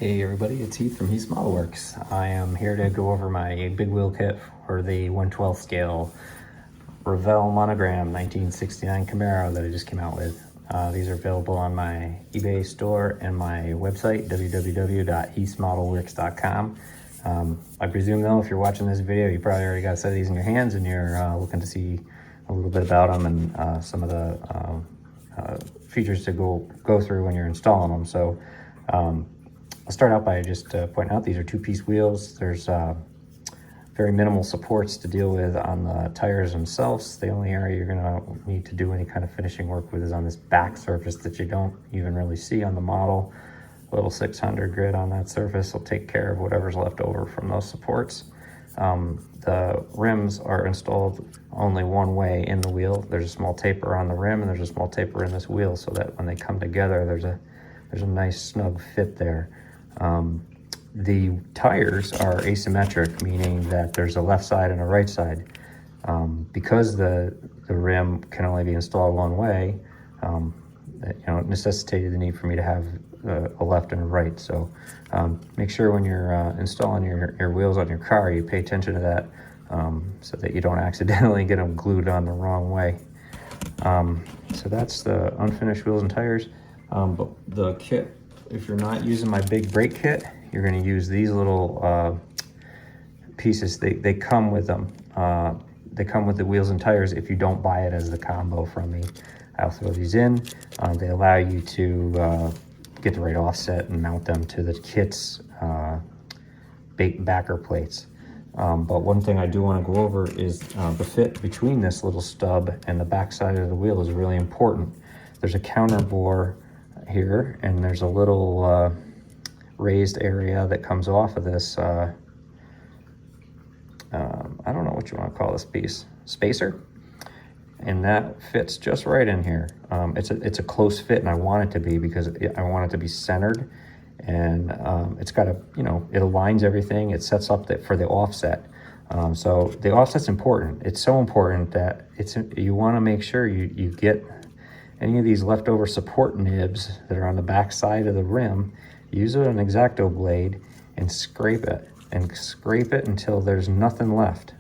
Hey everybody, it's Heath from Heath Model Works. I am here to go over my big wheel kit for the 1/12 scale Revell Monogram 1969 Camaro that I just came out with. These are available on my eBay store and my website, www.heathmodelworks.com. I presume though, if you're watching this video, you probably already got a set of these in your hands and you're looking to see a little bit about them and some of the features to go through when you're installing them. So I'll start out by just pointing out these are two-piece wheels. There's very minimal supports to deal with on the tires themselves. The only area you're gonna need to do any kind of finishing work with is on this back surface that you don't even really see on the model. A little 600 grit on that surface will take care of whatever's left over from those supports. The rims are installed only one way in the wheel. There's a small taper on the rim and there's a small taper in this wheel so that when they come together, there's a nice snug fit there. The tires are asymmetric, meaning that there's a left side and a right side. Because the rim can only be installed one way, it necessitated the need for me to have a left and a right. So make sure when you're installing your wheels on your car, you pay attention to that so that you don't accidentally get them glued on the wrong way. So that's the unfinished wheels and tires. But the kit, if you're not using my big brake kit, you're going to use these little pieces. They come with them. They come with the wheels and tires if you don't buy it as the combo from me. I'll throw these in. They allow you to get the right offset and mount them to the kit's backer plates. But one thing I do want to go over is the fit between this little stub and the back side of the wheel is really important. There's a counter bore here, and there's a little raised area that comes off of this. I don't know what you want to call this piece, spacer, and that fits just right in here. It's a close fit, and I want it to be because I want it to be centered, and it's got a it aligns everything. It sets up for the offset. So the offset's important. It's so important that you want to make sure you get any of these leftover support nibs that are on the back side of the rim. Use an X-Acto blade and scrape it until there's nothing left.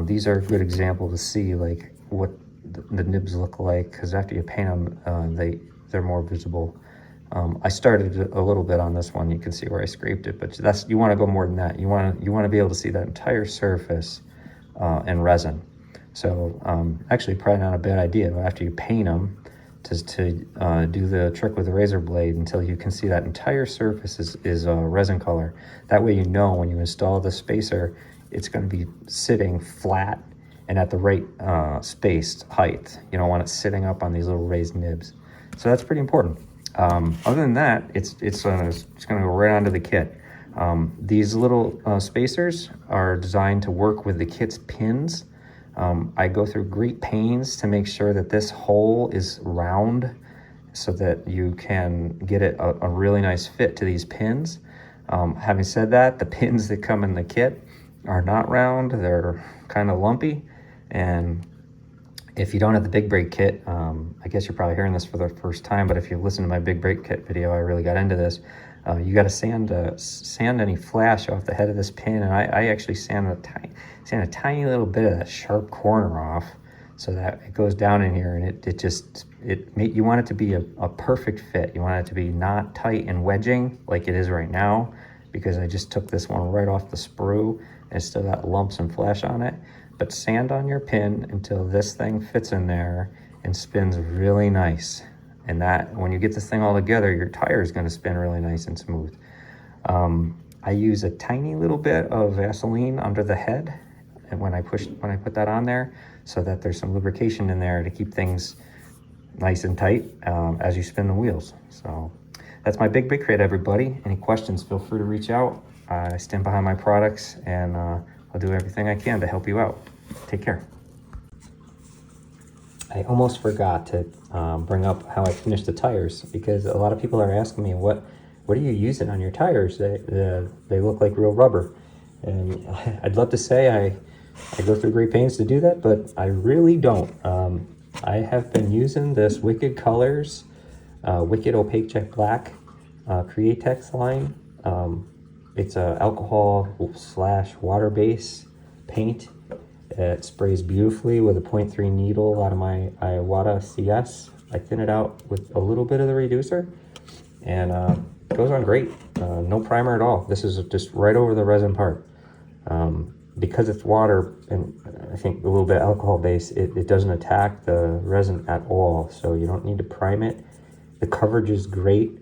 These are a good example to see like what the nibs look like, because after you paint them, they're more visible. I started a little bit on this one. You can see where I scraped it, but you want to go more than that. You want to be able to see that entire surface in resin. So actually probably not a bad idea, but after you paint them, to do the trick with the razor blade until you can see that entire surface is resin color. That way when you install the spacer, it's going to be sitting flat and at the right spaced height. You don't want it sitting up on these little raised nibs. So that's pretty important. Other than that, it's going to go right onto the kit. These little spacers are designed to work with the kit's pins. I go through great pains to make sure that this hole is round so that you can get it a really nice fit to these pins. Having said that, the pins that come in the kit are not round. They're kind of lumpy. And if you don't have the big brake kit, I guess you're probably hearing this for the first time, but if you listen to my big brake kit video, I really got into this. You got to sand any flash off the head of this pin, and I actually sand a tiny little bit of that sharp corner off so that it goes down in here, and you want it to be a perfect fit. You want it to be not tight and wedging like it is right now, because I just took this one right off the sprue and still got lumps and flash on it. But sand on your pin until this thing fits in there and spins really nice. And that, when you get this thing all together, your tire is going to spin really nice and smooth. I use a tiny little bit of Vaseline under the head, and when I put that on there, so that there's some lubrication in there to keep things nice and tight as you spin the wheels. So that's my big crate, everybody. Any questions? Feel free to reach out. I stand behind my products, and I'll do everything I can to help you out. Take care. I almost forgot to bring up how I finished the tires, because a lot of people are asking me, what are you using on your tires? They look like real rubber. And I'd love to say I go through great pains to do that, but I really don't. I have been using this Wicked Colors Wicked Opaque Jet Black Createx line. It's a alcohol / water base paint. It sprays beautifully with a 0.3 needle out of my Iwata CS. I thin it out with a little bit of the reducer, and it goes on great. No primer at all. This is just right over the resin part. Because it's water and I think a little bit alcohol base, it doesn't attack the resin at all, so you don't need to prime it. The coverage is great.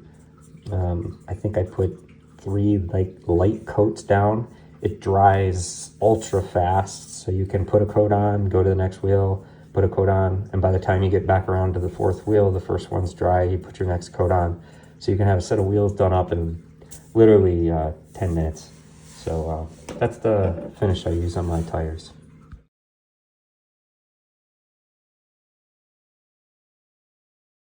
I think I put 3 like light coats down. It dries ultra fast, so you can put a coat on, go to the next wheel, put a coat on, and by the time you get back around to the 4th wheel, the first one's dry, you put your next coat on. So you can have a set of wheels done up in literally 10 minutes. So that's the finish I use on my tires.